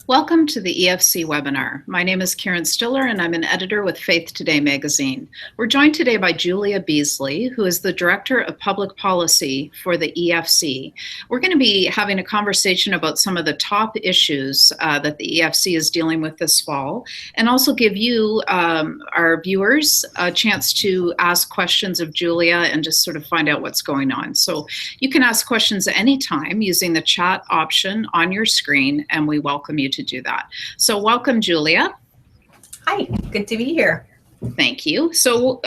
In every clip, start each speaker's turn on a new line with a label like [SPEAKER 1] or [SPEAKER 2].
[SPEAKER 1] Welcome to the EFC webinar. My name is Karen Stiller and I'm an editor with Faith Today magazine. We're joined today by Julia Beazley, who is the Director of Public Policy for the EFC. We're going to be having a conversation about some of the top issues that the EFC is dealing with this fall, and also give you, our viewers, a chance to ask questions of Julia and just sort of find out what's going on. So you can ask questions at any time using the chat option on your screen, and we welcome you to do that. So welcome, Julia.
[SPEAKER 2] Hi, good to be here.
[SPEAKER 1] Thank you. So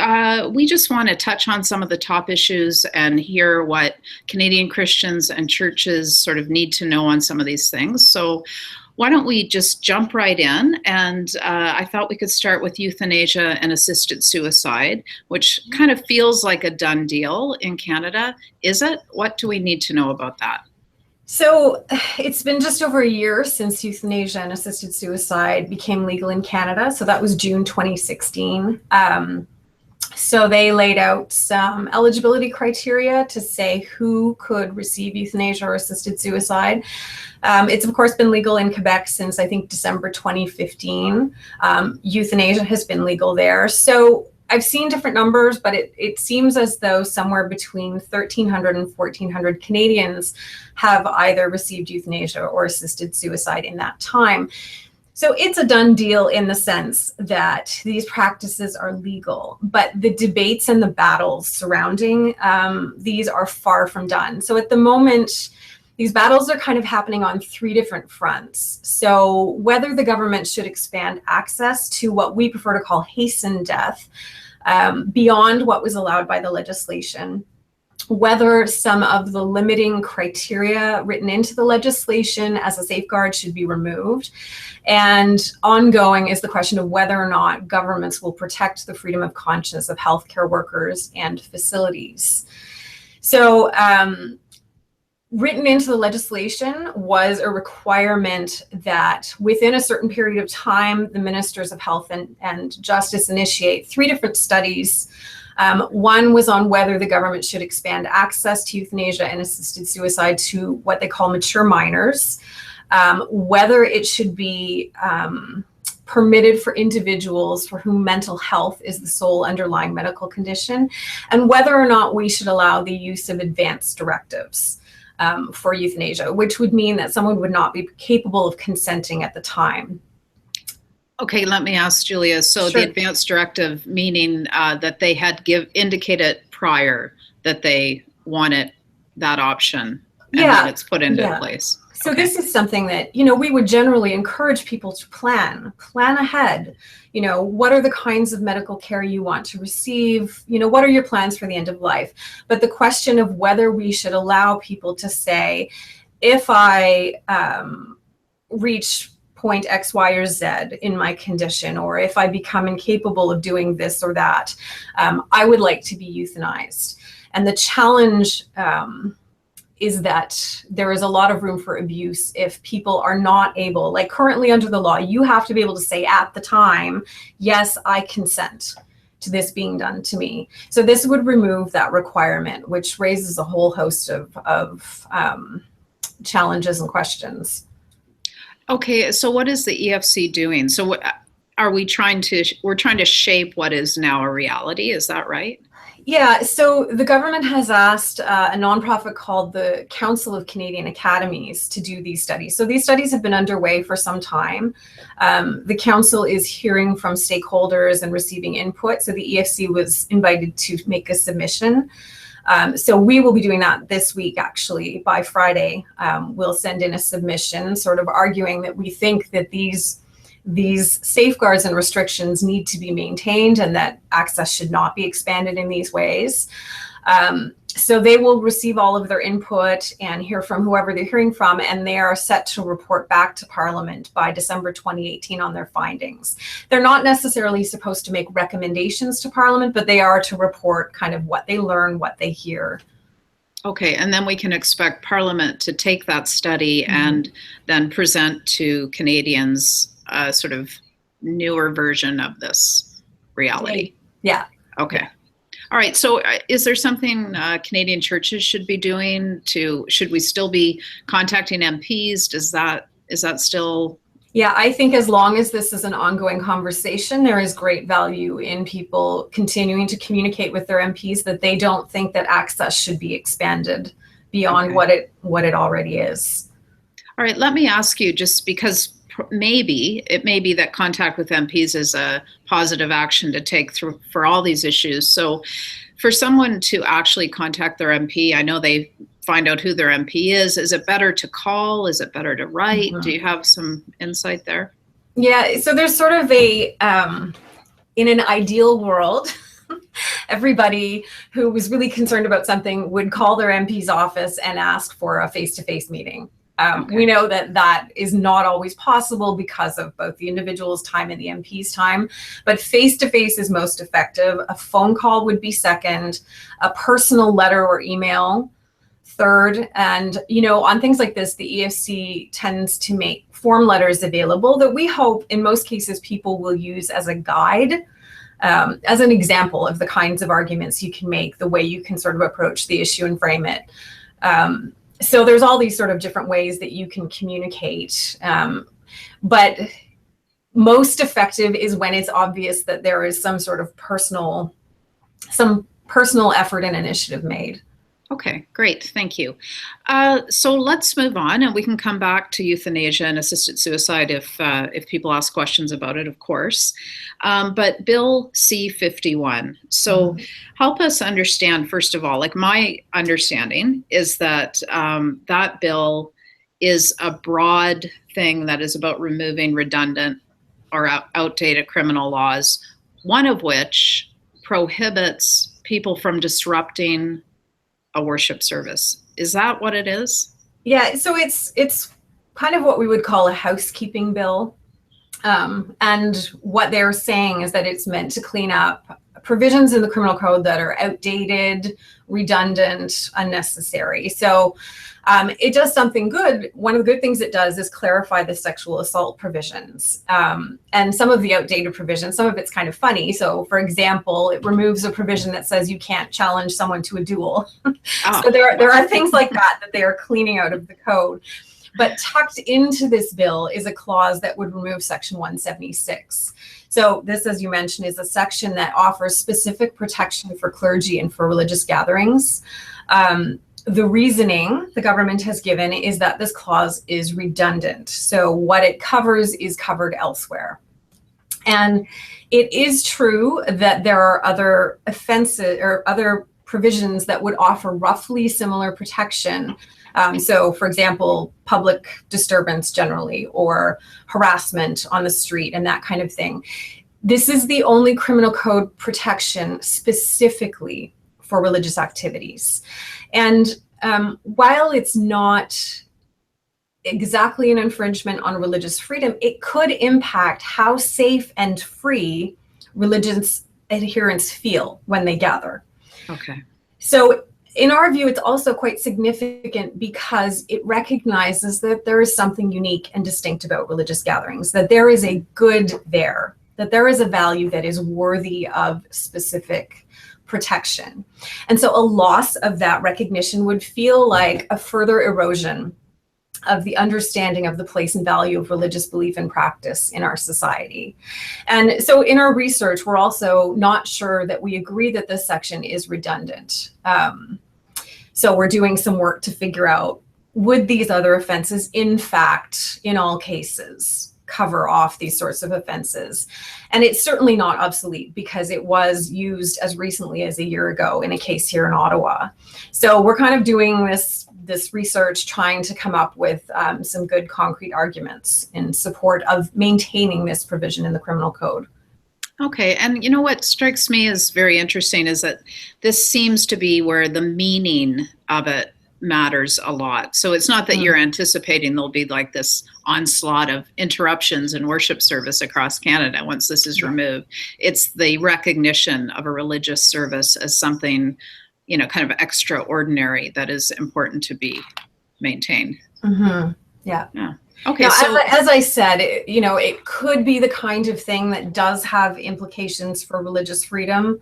[SPEAKER 1] we just want to touch on some of the top issues and hear what Canadian Christians and churches sort of need to know on some of these things. So why don't we just jump right in? And I thought we could start with euthanasia and assisted suicide, which kind of feels like a done deal in Canada. Is it? What do we need to know about that?
[SPEAKER 2] So it's been just over a year since euthanasia and assisted suicide became legal in Canada. So that was June 2016. So they laid out some eligibility criteria to say who could receive euthanasia or assisted suicide. It's of course been legal in Quebec since I think December 2015. Euthanasia has been legal there. So I've seen different numbers, but it seems as though somewhere between 1,300 and 1,400 Canadians have either received euthanasia or assisted suicide in that time. So it's a done deal in the sense that these practices are legal, but the debates and the battles surrounding these are far from done. So at the moment, these battles are kind of happening on three different fronts. So whether the government should expand access to what we prefer to call hastened death beyond what was allowed by the legislation, whether some of the limiting criteria written into the legislation as a safeguard should be removed, and ongoing is the question of whether or not governments will protect the freedom of conscience of healthcare workers and facilities. So written into the legislation was a requirement that within a certain period of time, the ministers of health and justice initiate three different studies. One was on whether the government should expand access to euthanasia and assisted suicide to what they call mature minors, whether it should be permitted for individuals for whom mental health is the sole underlying medical condition, and whether or not we should allow the use of advanced directives for euthanasia, which would mean that someone would not be capable of consenting at the time.
[SPEAKER 1] Okay, let me ask Julia. So
[SPEAKER 2] Sure.
[SPEAKER 1] the advanced directive, meaning that they had indicated prior that they wanted that option, and then it's put into place.
[SPEAKER 2] So this is something that, we would generally encourage people to plan ahead. What are the kinds of medical care you want to receive? What are your plans for the end of life? But the question of whether we should allow people to say, if I reach point X, Y, or Z in my condition, or if I become incapable of doing this or that, I would like to be euthanized. And the challenge is that there is a lot of room for abuse if people are not able, like currently under the law, you have to be able to say at the time, yes, I consent to this being done to me. So this would remove that requirement, which raises a whole host of challenges and questions.
[SPEAKER 1] Okay, so what is the EFC doing? So what are we we're trying to shape what is now a reality, is that right?
[SPEAKER 2] Yeah, so the government has asked a nonprofit called the Council of Canadian Academies to do these studies. So these studies have been underway for some time. The council is hearing from stakeholders and receiving input. So the EFC was invited to make a submission. So we will be doing that this week, actually. By Friday, we'll send in a submission sort of arguing that we think that these safeguards and restrictions need to be maintained and that access should not be expanded in these ways. So they will receive all of their input and hear from whoever they're hearing from, and they are set to report back to Parliament by December 2018 on their findings. They're not necessarily supposed to make recommendations to Parliament, but they are to report kind of what they learn, what they hear.
[SPEAKER 1] Okay, and then we can expect Parliament to take that study and then present to Canadians a sort of newer version of this reality.
[SPEAKER 2] Yeah.
[SPEAKER 1] Okay. All right. So is there something Canadian churches should be doing should we still be contacting MPs? Is that still
[SPEAKER 2] Yeah, I think as long as this is an ongoing conversation, there is great value in people continuing to communicate with their MPs that they don't think that access should be expanded beyond what it already is.
[SPEAKER 1] All right, let me ask you, just because maybe it may be that contact with MPs is a positive action to take through for all these issues. So for someone to actually contact their MP, I know they find out who their MP is. Is it better to call? Is it better to write? Do you have some insight there?
[SPEAKER 2] Yeah, so there's sort of a, in an ideal world, everybody who was really concerned about something would call their MP's office and ask for a face-to-face meeting. We know that that is not always possible because of both the individual's time and the MP's time, but face-to-face is most effective. A phone call would be second, a personal letter or email third. And, you know, on things like this, the EFC tends to make form letters available that we hope in most cases people will use as a guide, as an example of the kinds of arguments you can make, the way you can sort of approach the issue and frame it. So there's all these sort of different ways that you can communicate. But most effective is when it's obvious that there is some sort of personal effort and initiative made.
[SPEAKER 1] Okay, great. Thank you. So let's move on, and we can come back to euthanasia and assisted suicide if people ask questions about it, of course. But Bill C-51. So help us understand, first of all, like my understanding is that that bill is a broad thing that is about removing redundant or outdated criminal laws, one of which prohibits people from disrupting a worship service. Is that what it is?
[SPEAKER 2] Yeah, so it's kind of what we would call a housekeeping bill. And what they're saying is that it's meant to clean up provisions in the criminal code that are outdated, redundant, unnecessary. So it does something good. One of the good things it does is clarify the sexual assault provisions. And some of the outdated provisions, some of it's kind of funny. So for example, it removes a provision that says you can't challenge someone to a duel. So there are things like that they are cleaning out of the code. But tucked into this bill is a clause that would remove section 176. So this, as you mentioned, is a section that offers specific protection for clergy and for religious gatherings. The reasoning the government has given is that this clause is redundant. So what it covers is covered elsewhere. And it is true that there are other offenses or other provisions that would offer roughly similar protection. So, for example, public disturbance generally, or harassment on the street and that kind of thing. This is the only criminal code protection specifically for religious activities. And while it's not exactly an infringement on religious freedom, it could impact how safe and free religious adherents feel when they gather.
[SPEAKER 1] Okay.
[SPEAKER 2] So in our view, it's also quite significant because it recognizes that there is something unique and distinct about religious gatherings, that there is a good there, that there is a value that is worthy of specific protection. And so a loss of that recognition would feel like a further erosion of the understanding of the place and value of religious belief and practice in our society. And so in our research, we're also not sure that we agree that this section is redundant. So we're doing some work to figure out, would these other offenses, in fact, in all cases, cover off these sorts of offenses? And it's certainly not obsolete because it was used as recently as a year ago in a case here in Ottawa. So we're kind of doing this research, trying to come up with some good concrete arguments in support of maintaining this provision in the criminal code.
[SPEAKER 1] Okay, and you know what strikes me as very interesting is that this seems to be where the meaning of it matters a lot. So it's not that you're anticipating there'll be like this onslaught of interruptions in worship service across Canada once this is removed. It's the recognition of a religious service as something, you know, kind of extraordinary that is important to be maintained.
[SPEAKER 2] Yeah.
[SPEAKER 1] Okay.
[SPEAKER 2] Now,
[SPEAKER 1] so
[SPEAKER 2] as I said, it could be the kind of thing that does have implications for religious freedom.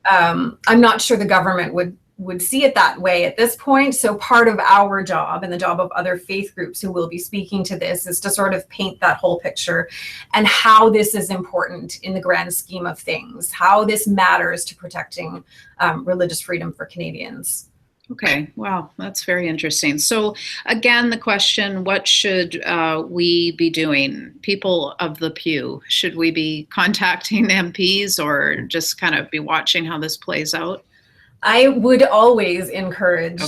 [SPEAKER 2] I'm not sure the government would would see it that way at this point. So part of our job and the job of other faith groups who will be speaking to this is to sort of paint that whole picture and how this is important in the grand scheme of things, how this matters to protecting religious freedom for Canadians.
[SPEAKER 1] Okay, wow, that's very interesting. So again, the question, what should we be doing? People of the pew, should we be contacting MPs or just kind of be watching how this plays out?
[SPEAKER 2] I would always encourage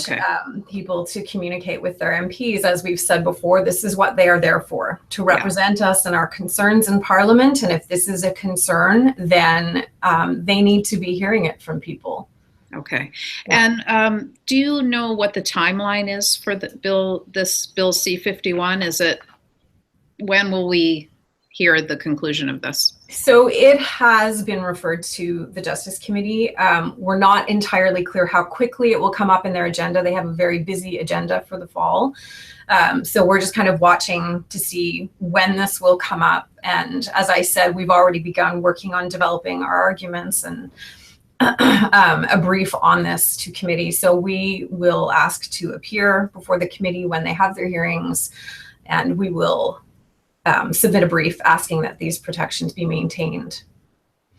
[SPEAKER 2] people to communicate with their MPs. As we've said before, this is what they are there for, to represent us and our concerns in Parliament. And if this is a concern, then they need to be hearing it from people.
[SPEAKER 1] Okay. Yeah. And do you know what the timeline is for this Bill C-51? Is it, when will we hear the conclusion of this?
[SPEAKER 2] So it has been referred to the Justice Committee. We're not entirely clear how quickly it will come up in their agenda. They have a very busy agenda for the fall. So we're just kind of watching to see when this will come up. And as I said, we've already begun working on developing our arguments and a brief on this to committee. So we will ask to appear before the committee when they have their hearings, and we will submit a brief asking that these protections be maintained.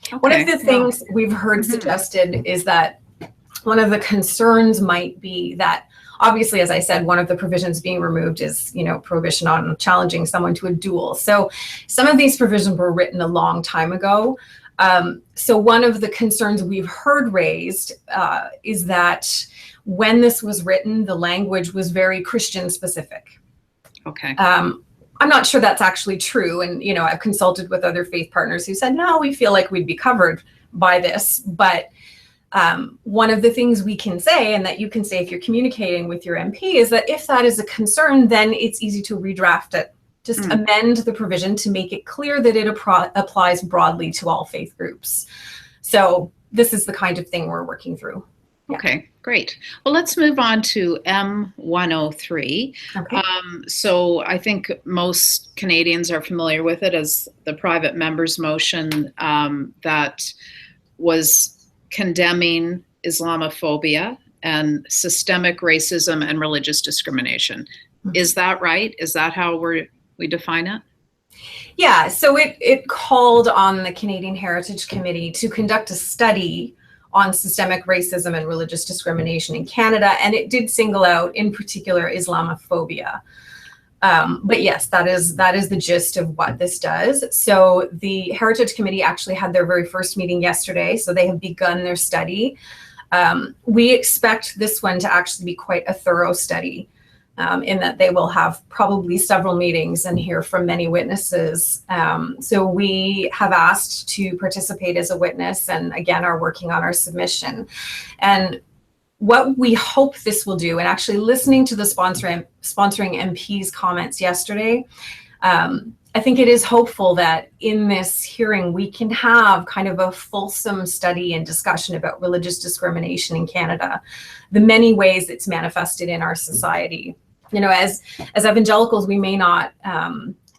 [SPEAKER 2] Okay. One of the things we've heard suggested is that one of the concerns might be that, obviously, as I said, one of the provisions being removed is, prohibition on challenging someone to a duel. So some of these provisions were written a long time ago. So one of the concerns we've heard raised is that when this was written, the language was very Christian specific.
[SPEAKER 1] Okay.
[SPEAKER 2] I'm not sure that's actually true. And, I've consulted with other faith partners who said, no, we feel like we'd be covered by this. But one of the things we can say, and that you can say if you're communicating with your MP, is that if that is a concern, then it's easy to redraft it. Just amend the provision to make it clear that it applies broadly to all faith groups. So this is the kind of thing we're working through. Yeah.
[SPEAKER 1] Okay, great. Well, let's move on to M103.
[SPEAKER 2] Okay.
[SPEAKER 1] So I think most Canadians are familiar with it as the private member's motion that was condemning Islamophobia and systemic racism and religious discrimination. Is that right? Is that how we define it?
[SPEAKER 2] Yeah, so it called on the Canadian Heritage Committee to conduct a study on systemic racism and religious discrimination in Canada, and it did single out, in particular, Islamophobia. But yes, that is the gist of what this does. So the Heritage Committee actually had their very first meeting yesterday, so they have begun their study. We expect this one to actually be quite a thorough study. In that they will have probably several meetings and hear from many witnesses. So we have asked to participate as a witness, and again are working on our submission. And what we hope this will do, and actually listening to the sponsoring MP's comments yesterday, I think it is hopeful that in this hearing we can have kind of a fulsome study and discussion about religious discrimination in Canada, the many ways it's manifested in our society. As evangelicals, we may not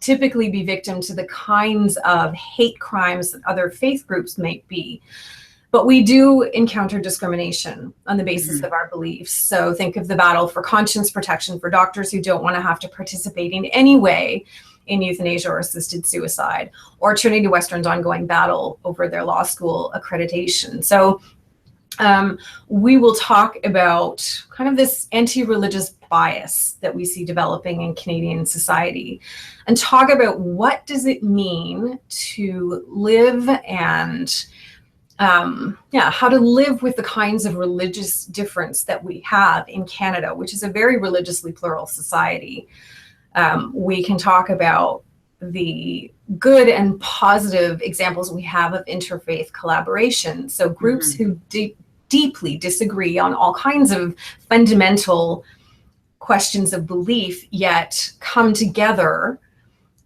[SPEAKER 2] typically be victim to the kinds of hate crimes that other faith groups might be, but we do encounter discrimination on the basis of our beliefs. So think of the battle for conscience protection for doctors who don't want to have to participate in any way in euthanasia or assisted suicide, or Trinity Western's ongoing battle over their law school accreditation. So we will talk about kind of this anti-religious bias that we see developing in Canadian society, and talk about what does it mean to live and how to live with the kinds of religious difference that we have in Canada, which is a very religiously plural society. We can talk about the good and positive examples we have of interfaith collaboration. So groups who deeply disagree on all kinds of fundamental questions of belief, yet come together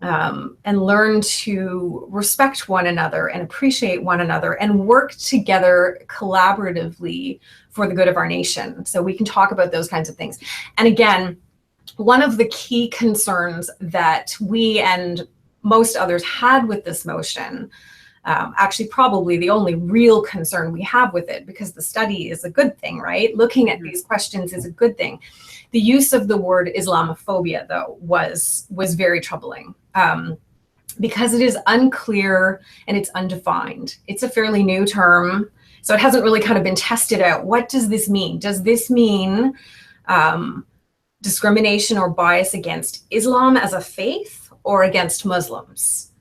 [SPEAKER 2] and learn to respect one another and appreciate one another and work together collaboratively for the good of our nation. So we can talk about those kinds of things. And again, one of the key concerns that we and most others had with this motion actually probably the only real concern we have with it, because the study is a good thing, right? Looking at these questions is a good thing. The use of the word Islamophobia, though, was very troubling, because it is unclear and it's undefined. It's a fairly new term, so it hasn't really kind of been tested out. What does this mean? Does this mean discrimination or bias against Islam as a faith or against Muslims?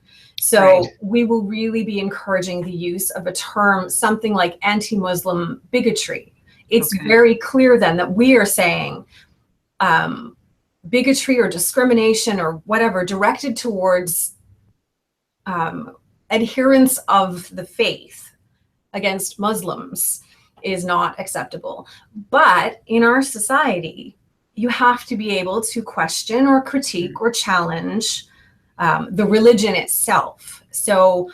[SPEAKER 2] So we will really be encouraging the use of a term, something like anti-Muslim bigotry. It's very clear then that we are saying bigotry or discrimination or whatever directed towards adherents of the faith against Muslims is not acceptable. But in our society, you have to be able to question or critique or challenge the religion itself. So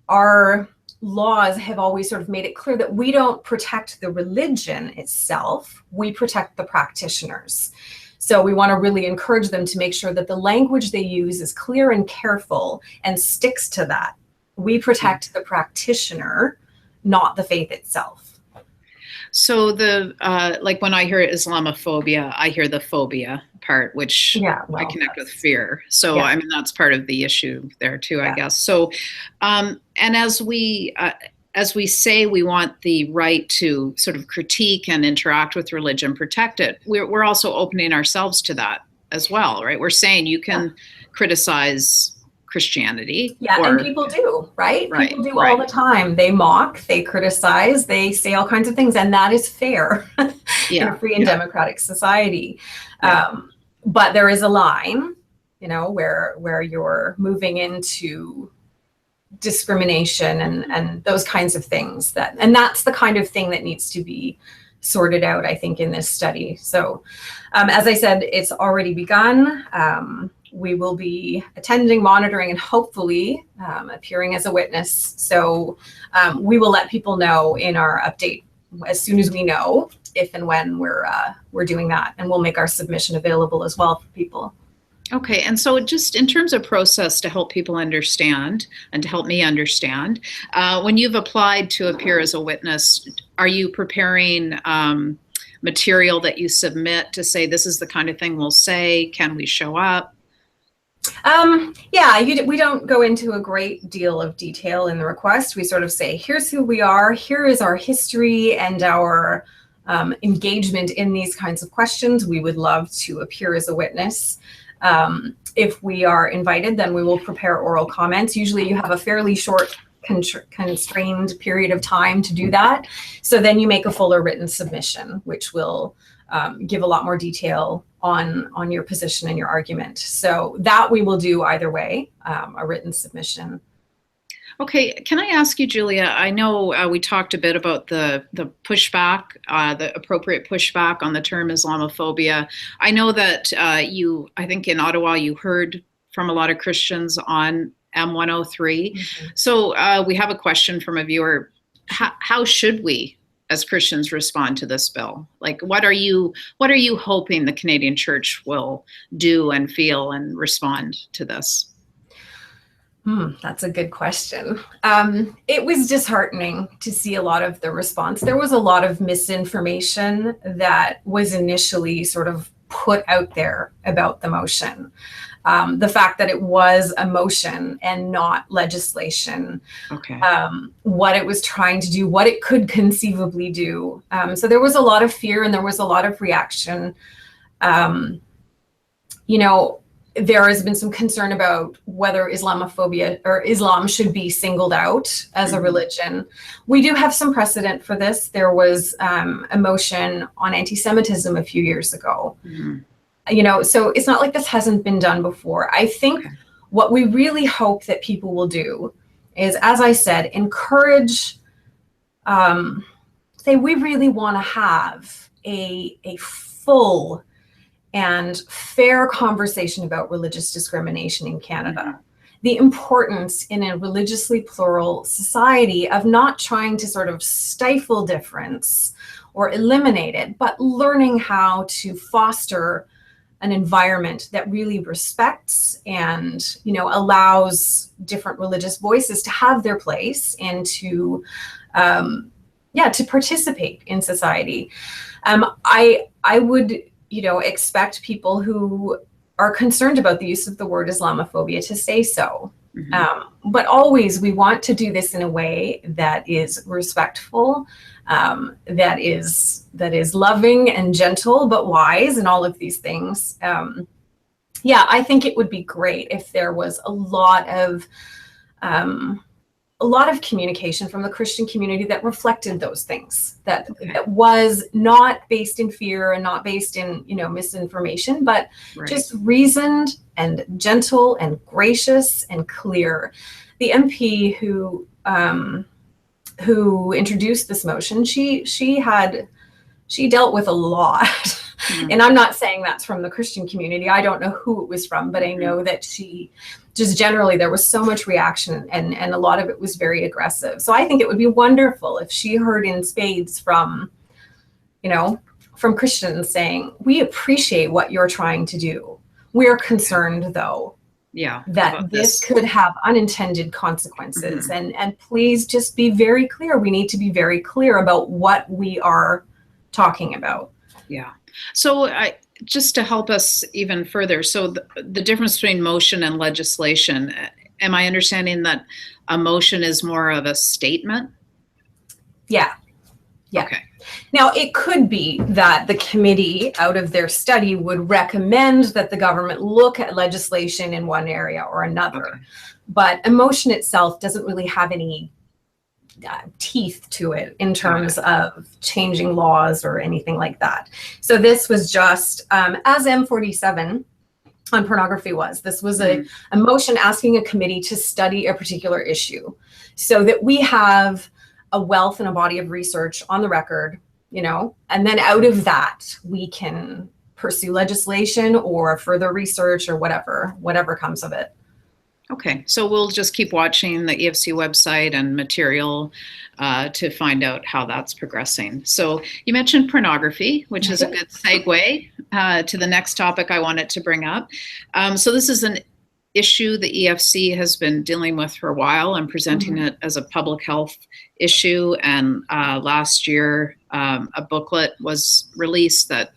[SPEAKER 2] our laws have always sort of made it clear that we don't protect the religion itself, we protect the practitioners. So we want to really encourage them to make sure that the language they use is clear and careful and sticks to that. We protect the practitioner, not the faith itself.
[SPEAKER 1] So the like when I hear Islamophobia, I hear the phobia part, which I connect with fear. So I mean, that's part of the issue there too, I guess. So and as we say we want the right to sort of critique and interact with religion, protect it, we're also opening ourselves to that as well, right? We're saying you can criticize Christianity.
[SPEAKER 2] And people do, right? People do all the time. They mock, they criticize, they say all kinds of things, and that is fair in a free and democratic society. But there is a line, you know, where you're moving into discrimination and those kinds of things, and that's the kind of thing that needs to be sorted out, I think, in this study. So as I said, it's already begun. We will be attending, monitoring, and hopefully appearing as a witness. So we will let people know in our update as soon as we know if and when we're doing that, and we'll make our submission available as well for people.
[SPEAKER 1] Okay, and so just in terms of process to help people understand and to help me understand, when you've applied to appear as a witness, are you preparing material that you submit to say this is the kind of thing we'll say? Can we show up? We don't go into a great deal of detail in the request. We sort of say, here's who we are, here is our history and our engagement in these kinds of questions. We would love to appear as a witness. If we are invited, then we will prepare oral comments. Usually you have a fairly short constrained period of time to do that. So then you make a fuller written submission, which will give a lot more detail on your position and your argument. So that we will do either way, a written submission. Okay, can I ask you, Julia, I know we talked a bit about the pushback, the appropriate pushback on the term Islamophobia. I know that I think in Ottawa, you heard from a lot of Christians on M103. Mm-hmm. So we have a question from a viewer. How should we as Christians respond to this bill? Like, what are you hoping the Canadian Church will do and feel and respond to this?
[SPEAKER 2] That's a good question. It was disheartening to see a lot of the response. There was a lot of misinformation that was initially sort of put out there about the motion. The fact that it was a motion and not legislation, what it was trying to do, what it could conceivably do. So there was a lot of fear and there was a lot of reaction. There has been some concern about whether Islamophobia or Islam should be singled out as a religion. We do have some precedent for this. There was a motion on anti-Semitism a few years ago. So it's not like this hasn't been done before. I think what we really hope that people will do is, as I said, encourage, say we really want to have a full and fair conversation about religious discrimination in Canada. The importance in a religiously plural society of not trying to sort of stifle difference or eliminate it, but learning how to foster an environment that really respects and, allows different religious voices to have their place and to, to participate in society. I would, expect people who are concerned about the use of the word Islamophobia to say so. But always we want to do this in a way that is respectful, that is loving and gentle, but wise, and all of these things. I think it would be great if there was a lot of communication from the Christian community that reflected those things, that was not based in fear and not based in, misinformation, but just reasoned and gentle and gracious and clear. The MP who introduced this motion, she dealt with a lot. And I'm not saying that's from the Christian community. I don't know who it was from, but I know that she just generally, there was so much reaction, and a lot of it was very aggressive. So I think it would be wonderful if she heard in spades from Christians saying, we appreciate what you're trying to do. We're concerned, though, that this could have unintended consequences. And please just be very clear. We need to be very clear about what we are talking about.
[SPEAKER 1] Yeah. So just to help us even further, so the difference between motion and legislation, am I understanding that a motion is more of a statement?
[SPEAKER 2] Yeah.
[SPEAKER 1] Okay.
[SPEAKER 2] Now, it could be that the committee, out of their study, would recommend that the government look at legislation in one area or another. But a motion itself doesn't really have any teeth to it in terms of changing laws or anything like that. So this was just, as M47 on pornography was, this was a motion asking a committee to study a particular issue so that we have a wealth and a body of research on the record, and then out of that, we can pursue legislation or further research or whatever comes of it.
[SPEAKER 1] Okay, so we'll just keep watching the EFC website and material to find out how that's progressing. So you mentioned pornography, which is a good segue to the next topic I wanted to bring up. So this is an issue the EFC has been dealing with for a while and presenting it as a public health issue. And last year, a booklet was released that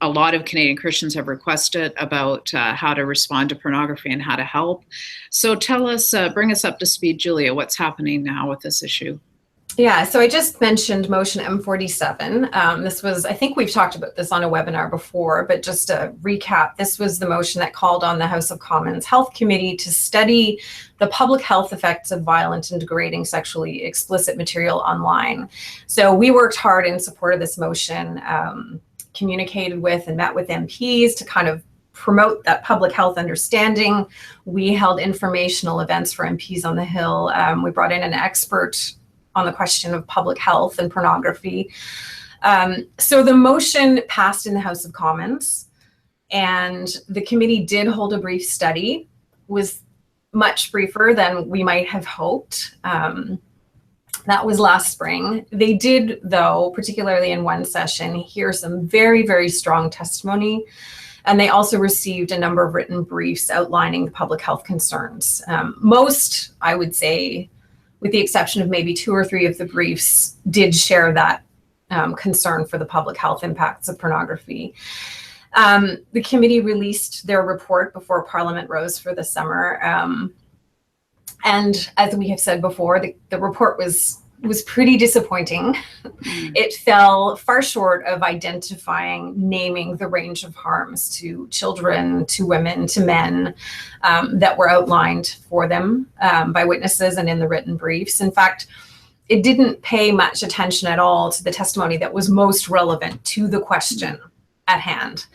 [SPEAKER 1] a lot of Canadian Christians have requested about how to respond to pornography and how to help. So tell us, bring us up to speed, Julia, what's happening now with this issue?
[SPEAKER 2] Yeah, so I just mentioned motion M47. This was, I think we've talked about this on a webinar before, but just to recap, this was the motion that called on the House of Commons Health Committee to study the public health effects of violent and degrading sexually explicit material online. So we worked hard in support of this motion, communicated with and met with MPs to kind of promote that public health understanding. We held informational events for MPs on the Hill. We brought in an expert on the question of public health and pornography. So the motion passed in the House of Commons, and the committee did hold a brief study, was much briefer than we might have hoped. That was last spring. They did, though, particularly in one session, hear some very, very strong testimony. And they also received a number of written briefs outlining the public health concerns. Most, I would say, with the exception of maybe 2 or 3 of the briefs, did share that concern for the public health impacts of pornography. The committee released their report before Parliament rose for the summer. And as we have said before, the report was pretty disappointing. It fell far short of naming the range of harms to children, to women, to men that were outlined for them by witnesses and in the written briefs. In fact, it didn't pay much attention at all to the testimony that was most relevant to the question at hand.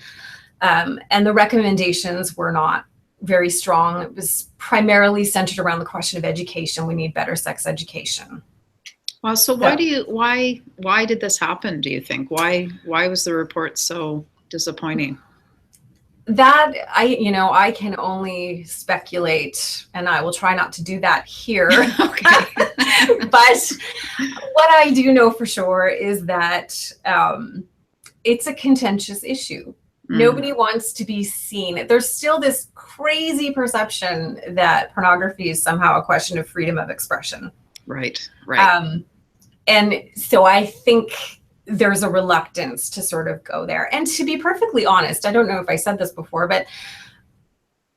[SPEAKER 2] And the recommendations were not very strong. It was primarily centered around the question of education. We need better sex education.
[SPEAKER 1] Well, so why did this happen, do you think? Why was the report so disappointing?
[SPEAKER 2] That I can only speculate, and I will try not to do that here.
[SPEAKER 1] Okay.
[SPEAKER 2] But what I do know for sure is that it's a contentious issue. Nobody wants to be seen. There's still this crazy perception that pornography is somehow a question of freedom of expression.
[SPEAKER 1] Right, right.
[SPEAKER 2] And so I think there's a reluctance to sort of go there. And to be perfectly honest, I don't know if I said this before, but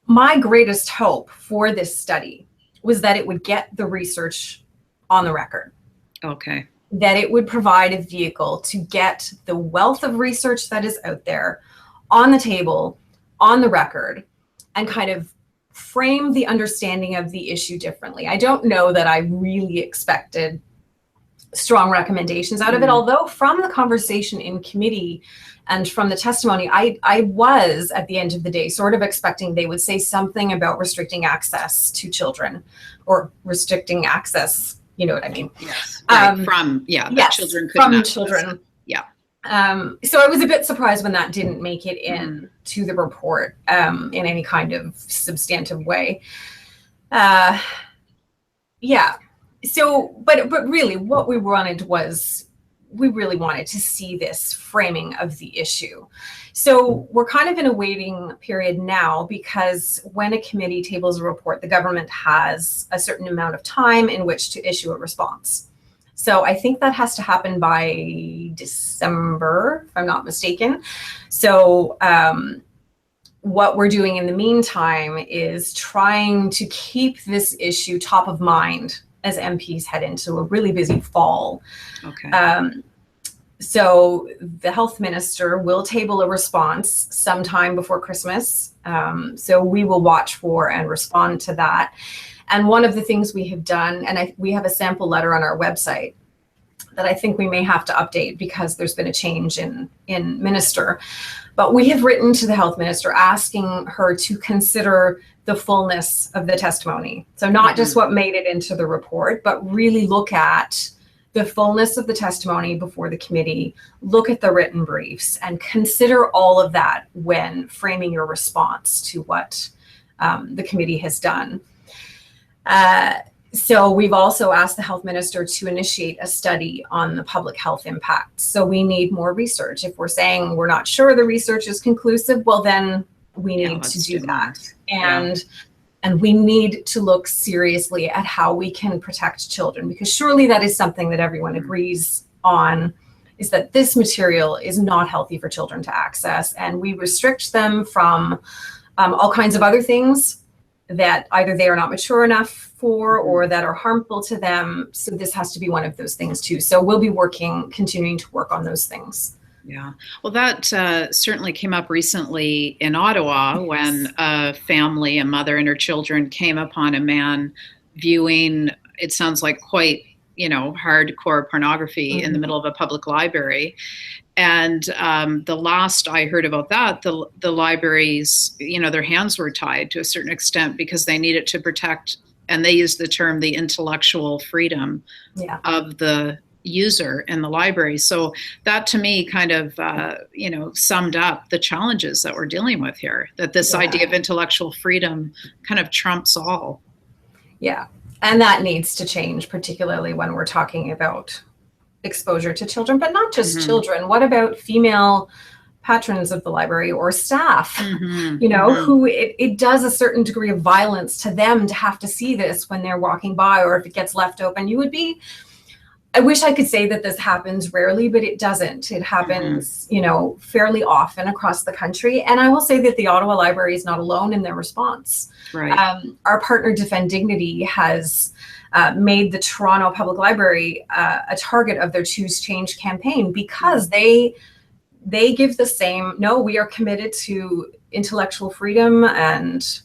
[SPEAKER 2] my greatest hope for this study was that it would get the research on the record.
[SPEAKER 1] Okay.
[SPEAKER 2] That it would provide a vehicle to get the wealth of research that is out there on the table, on the record, and kind of frame the understanding of the issue differently. I don't know that I really expected strong recommendations out of it, although from the conversation in committee and from the testimony, I was, at the end of the day, sort of expecting they would say something about restricting access to children, or restricting access, you know what I mean?
[SPEAKER 1] Yes, right. That children couldn't
[SPEAKER 2] from children.
[SPEAKER 1] It. Yeah.
[SPEAKER 2] So I was a bit surprised when that didn't make it in to the report in any kind of substantive way. So, but really what we wanted was, we really wanted to see this framing of the issue. So we're kind of in a waiting period now, because when a committee tables a report, the government has a certain amount of time in which to issue a response. So I think that has to happen by December, if I'm not mistaken. So what we're doing in the meantime is trying to keep this issue top of mind as MPs head into a really busy fall.
[SPEAKER 1] Okay.
[SPEAKER 2] So the health minister will table a response sometime before Christmas. So we will watch for and respond to that. And one of the things we have done, and we have a sample letter on our website that I think we may have to update because there's been a change in minister. But we have written to the health minister asking her to consider the fullness of the testimony. So not just what made it into the report, but really look at the fullness of the testimony before the committee, look at the written briefs, and consider all of that when framing your response to what the committee has done. So we've also asked the health minister to initiate a study on the public health impact. So we need more research. If we're saying we're not sure the research is conclusive, well, then we need to do that. And we need to look seriously at how we can protect children, because surely that is something that everyone agrees on, is that this material is not healthy for children to access. And we restrict them from all kinds of other things that either they are not mature enough for or that are harmful to them. So this has to be one of those things too. So we'll be continuing to work on those things.
[SPEAKER 1] Yeah. Well, that certainly came up recently in Ottawa when a family, a mother and her children, came upon a man viewing, it sounds like quite, hardcore pornography in the middle of a public library. And the last I heard about that, the libraries, their hands were tied to a certain extent because they needed to protect, and they used the term, the intellectual freedom of the user in the library. So that to me kind of, summed up the challenges that we're dealing with here, that this idea of intellectual freedom kind of trumps all.
[SPEAKER 2] Yeah. And that needs to change, particularly when we're talking about exposure to children, but not just children. What about female patrons of the library or staff, who it does a certain degree of violence to them to have to see this when they're walking by, or if it gets left open. I wish I could say that this happens rarely, but it doesn't. It happens, fairly often across the country. And I will say that the Ottawa Library is not alone in their response.
[SPEAKER 1] Right.
[SPEAKER 2] Our partner Defend Dignity has made the Toronto Public Library a target of their Choose Change campaign, because they give the same, no, we are committed to intellectual freedom and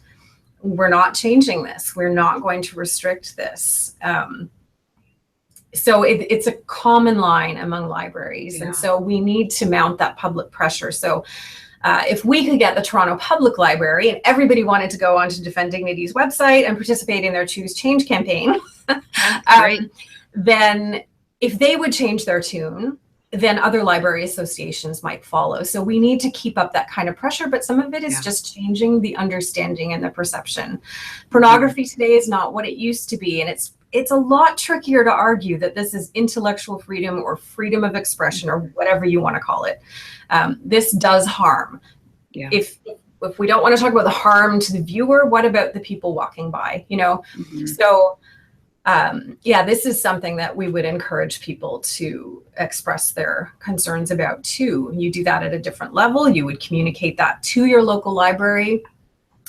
[SPEAKER 2] we're not changing this. We're not going to restrict this. So it's a common line among libraries. And so we need to mount that public pressure. So if we could get the Toronto Public Library and everybody wanted to go onto Defend Dignity's website and participate in their Choose Change campaign, then if they would change their tune, then other library associations might follow. So we need to keep up that kind of pressure, but some of it is just changing the understanding and the perception. Pornography today is not what it used to be, and it's a lot trickier to argue that this is intellectual freedom or freedom of expression or whatever you want to call it. This does harm.
[SPEAKER 1] Yeah.
[SPEAKER 2] If we don't want to talk about the harm to the viewer, what about the people walking by, So this is something that we would encourage people to express their concerns about too. You do that at a different level. You would communicate that to your local library.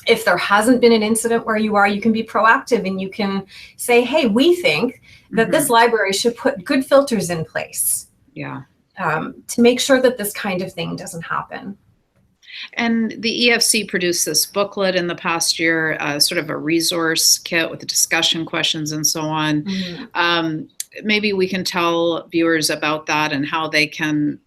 [SPEAKER 2] If there hasn't been an incident where you are, you can be proactive and you can say, hey, we think that this library should put good filters in place.
[SPEAKER 1] Yeah.
[SPEAKER 2] To make sure that this kind of thing doesn't happen.
[SPEAKER 1] And the EFC produced this booklet in the past year, sort of a resource kit with the discussion questions and so on. Maybe we can tell viewers about that and how we can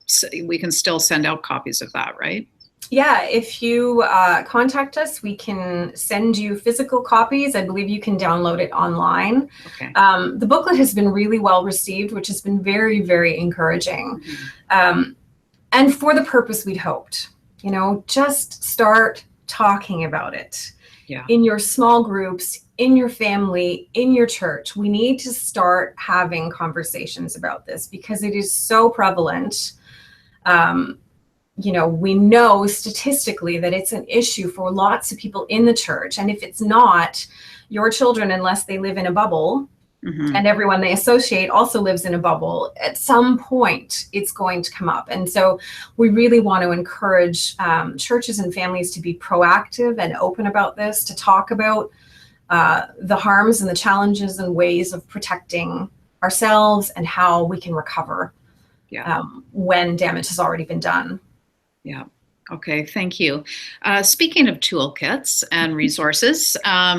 [SPEAKER 1] still send out copies of that, right?
[SPEAKER 2] Yeah, if you contact us, we can send you physical copies. I believe you can download it online.
[SPEAKER 1] Okay.
[SPEAKER 2] The booklet has been really well received, which has been very, very encouraging. And for the purpose we'd hoped, just start talking about it.
[SPEAKER 1] Yeah.
[SPEAKER 2] In your small groups, in your family, in your church. We need to start having conversations about this because it is so prevalent. We know statistically that it's an issue for lots of people in the church. And if it's not, your children, unless they live in a bubble, and everyone they associate also lives in a bubble, at some point it's going to come up. And so we really want to encourage churches and families to be proactive and open about this, to talk about the harms and the challenges and ways of protecting ourselves and how we can recover when damage has already been done.
[SPEAKER 1] Yeah. Okay. Thank you. Speaking of toolkits and resources, I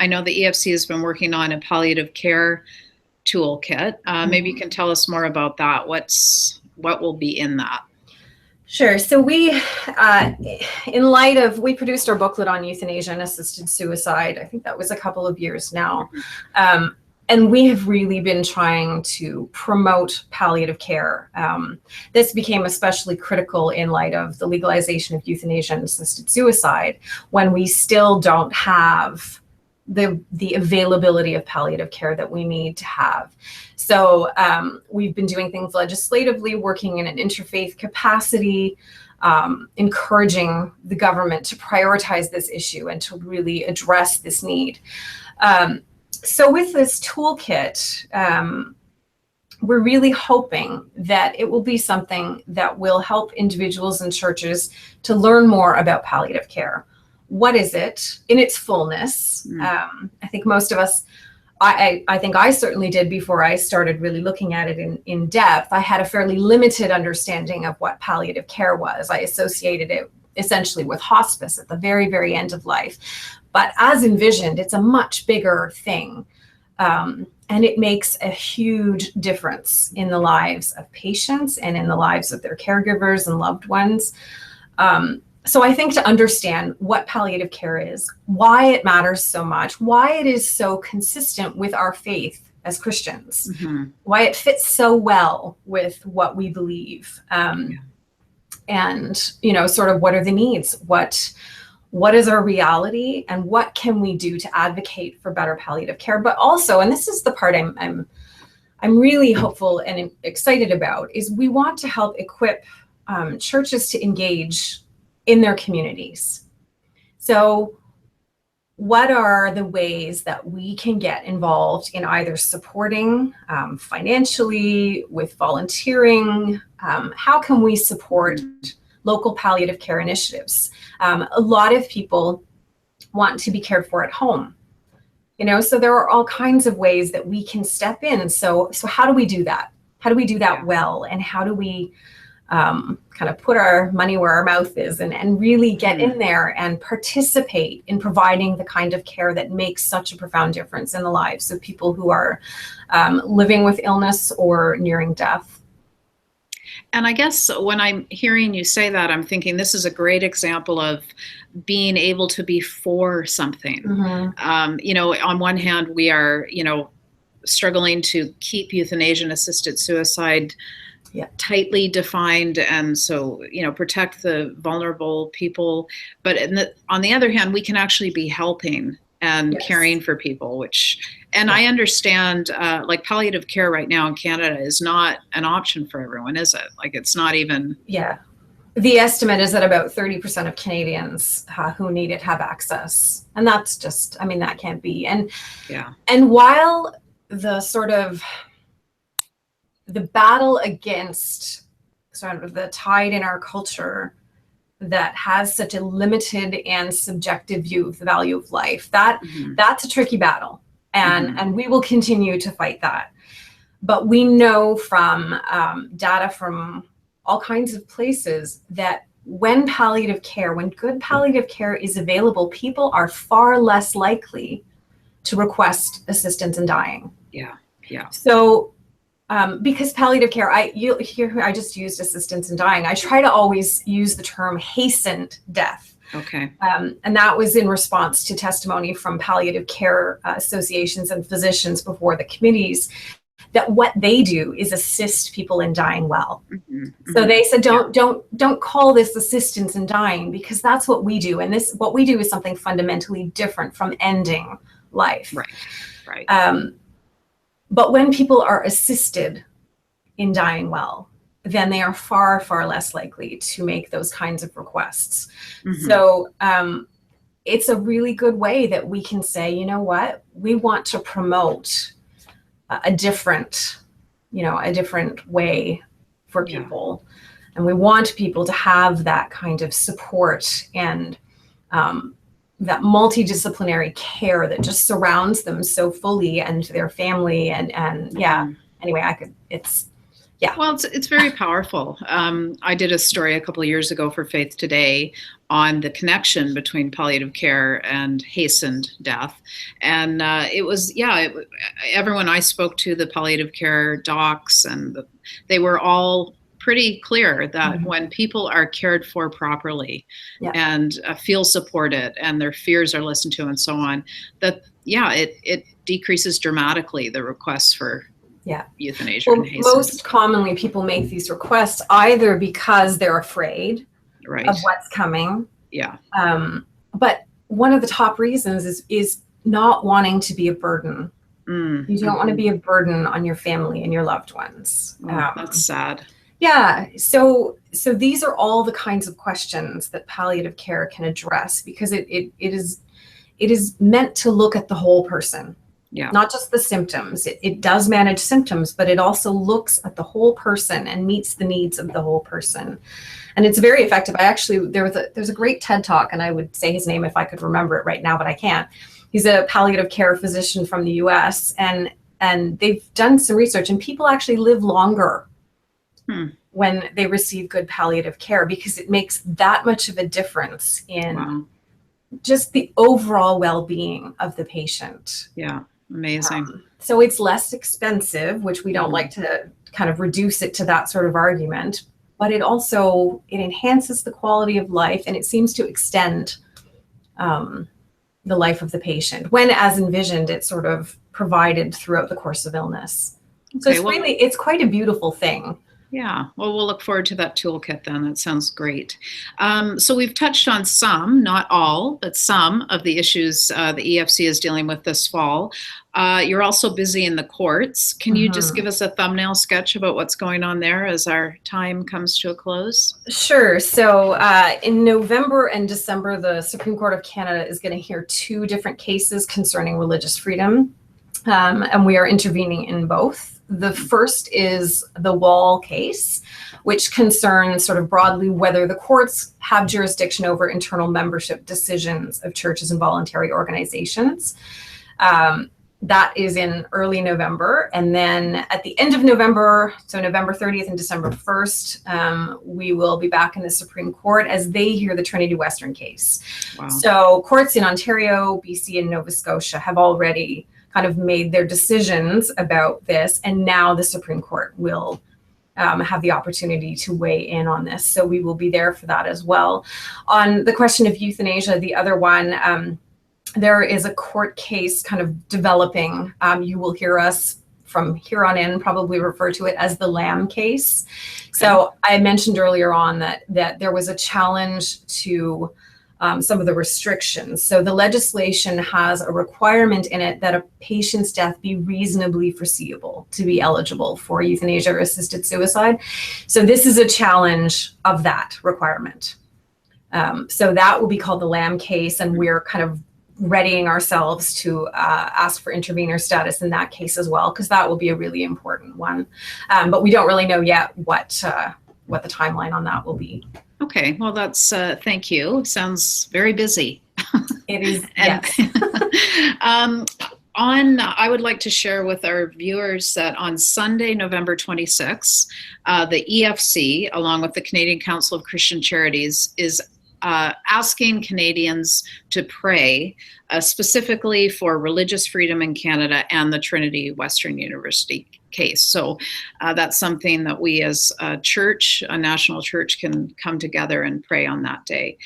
[SPEAKER 1] know the EFC has been working on a palliative care toolkit. Maybe you can tell us more about that. What will be in that?
[SPEAKER 2] Sure. So we produced our booklet on euthanasia and assisted suicide. I think that was a couple of years now. And we have really been trying to promote palliative care. This became especially critical in light of the legalization of euthanasia and assisted suicide, when we still don't have the availability of palliative care that we need to have. So we've been doing things legislatively, working in an interfaith capacity, encouraging the government to prioritize this issue and to really address this need. So with this toolkit, we're really hoping that it will be something that will help individuals and churches to learn more about palliative care. What is it in its fullness? I think most of us, I think I certainly did before I started really looking at it in depth. I had a fairly limited understanding of what palliative care was. I associated it essentially with hospice at the very, very end of life. But as envisioned, it's a much bigger thing. And it makes a huge difference in the lives of patients and in the lives of their caregivers and loved ones. So I think to understand what palliative care is, why it matters so much, why it is so consistent with our faith as Christians, why it fits so well with what we believe. And, sort of what are the needs? What is our reality, and what can we do to advocate for better palliative care? But also, and this is the part I'm really hopeful and excited about, is we want to help equip churches to engage in their communities. So what are the ways that we can get involved in either supporting financially, with volunteering? How can we support local palliative care initiatives? A lot of people want to be cared for at home, so there are all kinds of ways that we can step in. So how do we do that? How do we do that well? And how do we kind of put our money where our mouth is and really get in there and participate in providing the kind of care that makes such a profound difference in the lives of people who are living with illness or nearing death?
[SPEAKER 1] And I guess when I'm hearing you say that, I'm thinking this is a great example of being able to be for something. On one hand, we are, struggling to keep euthanasia and assisted suicide tightly defined, and so protect the vulnerable people. But on the other hand, we can actually be helping and caring for people, and I understand like palliative care right now in Canada is not an option for everyone, is it? Like it's not even.
[SPEAKER 2] The estimate is that about 30% of Canadians who need it have access. And that's just, I mean, that can't be. And while the sort of the battle against sort of the tide in our culture that has such a limited and subjective view of the value of life, that's a tricky battle. And we will continue to fight that. But we know from data from all kinds of places that when good palliative care is available, people are far less likely to request assistance in dying.
[SPEAKER 1] Yeah.
[SPEAKER 2] So because palliative care, I just used assistance in dying. I try to always use the term hastened death.
[SPEAKER 1] Okay.
[SPEAKER 2] And that was in response to testimony from palliative care associations and physicians before the committees, that what they do is assist people in dying well. So they said, don't call this assistance in dying, because that's what we do. And what we do is something fundamentally different from ending life.
[SPEAKER 1] Right.
[SPEAKER 2] But when people are assisted in dying well, then they are far, far less likely to make those kinds of requests. So it's a really good way that we can say, you know what, we want to promote a different way for people. And we want people to have that kind of support and that multidisciplinary care that just surrounds them so fully, and their family anyway, well,
[SPEAKER 1] it's very powerful. I did a story a couple of years ago for Faith Today on the connection between palliative care and hastened death. And everyone I spoke to, the palliative care docs, and they were all pretty clear that when people are cared for properly and feel supported and their fears are listened to and so on, that, it decreases dramatically the requests for euthanasia.
[SPEAKER 2] Well, most commonly people make these requests either because they're afraid of what's coming. But one of the top reasons is not wanting to be a burden. You don't want to be a burden on your family and your loved ones.
[SPEAKER 1] That's sad.
[SPEAKER 2] So these are all the kinds of questions that palliative care can address, because it is meant to look at the whole person. Not just the symptoms. It does manage symptoms, but it also looks at the whole person and meets the needs of the whole person. And it's very effective. There's a great TED Talk, and I would say his name if I could remember it right now, but I can't. He's a palliative care physician from the US, and they've done some research, and people actually live longer when they receive good palliative care, because it makes that much of a difference in just the overall well-being of the patient.
[SPEAKER 1] Amazing.
[SPEAKER 2] So it's less expensive, which we don't like to kind of reduce it to that sort of argument, but it enhances the quality of life, and it seems to extend the life of the patient when, as envisioned, it's sort of provided throughout the course of illness. So it's quite a beautiful thing.
[SPEAKER 1] Well, we'll look forward to that toolkit then. That sounds great. So we've touched on some, not all, but some of the issues the EFC is dealing with this fall. You're also busy in the courts. Can you just give us a thumbnail sketch about what's going on there as our time comes to a close?
[SPEAKER 2] Sure. So in November and December, the Supreme Court of Canada is going to hear 2 different cases concerning religious freedom, and we are intervening in both. The first is the Wall case, which concerns sort of broadly whether the courts have jurisdiction over internal membership decisions of churches and voluntary organizations. That is in early November. And then at the end of November, so November 30th and December 1st, we will be back in the Supreme Court as they hear the Trinity Western case. So courts in Ontario, BC, and Nova Scotia have already kind of made their decisions about this, and now the Supreme Court will have the opportunity to weigh in on this. So we will be there for that as well. On the question of euthanasia, the other one, there is a court case kind of developing. You will hear us from here on in probably refer to it as the Lamb case. So I mentioned earlier on that there was a challenge to some of the restrictions. So the legislation has a requirement in it that a patient's death be reasonably foreseeable to be eligible for euthanasia or assisted suicide. So this is a challenge of that requirement. So that will be called the Lamb case, and we're kind of readying ourselves to ask for intervenor status in that case as well, because that will be a really important one. But we don't really know yet what the timeline on that will be.
[SPEAKER 1] Okay, well, that's thank you. Sounds very busy.
[SPEAKER 2] It is,
[SPEAKER 1] and,
[SPEAKER 2] yes.
[SPEAKER 1] I would like to share with our viewers that on Sunday, November 26th, the EFC, along with the Canadian Council of Christian Charities, is asking Canadians to pray specifically for religious freedom in Canada and the Trinity Western University case. So that's something that we as a church, a national church, can come together and pray on that day.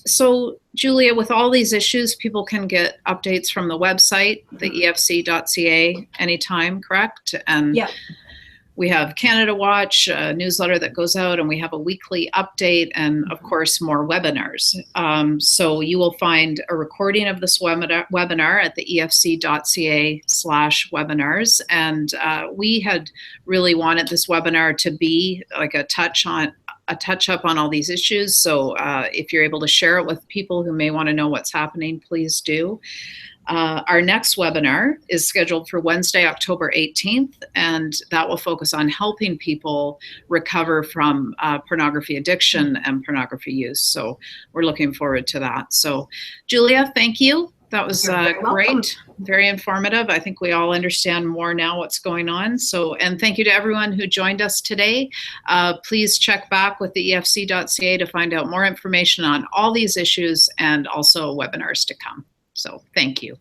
[SPEAKER 1] So Julia, with all these issues, people can get updates from the website, the efc.ca, anytime, correct? And
[SPEAKER 2] yeah.
[SPEAKER 1] We have Canada Watch, a newsletter that goes out, and we have a weekly update, and of course more webinars. So you will find a recording of this webinar at the efc.ca/webinars. And we had really wanted this webinar to be like a touch up on all these issues. So if you're able to share it with people who may want to know what's happening, please do. Our next webinar is scheduled for Wednesday, October 18th, and that will focus on helping people recover from pornography addiction and pornography use. So we're looking forward to that. So Julia, thank you. That was great, very informative. I think we all understand more now what's going on. So, and thank you to everyone who joined us today. Please check back with the efc.ca to find out more information on all these issues and also webinars to come. So thank you.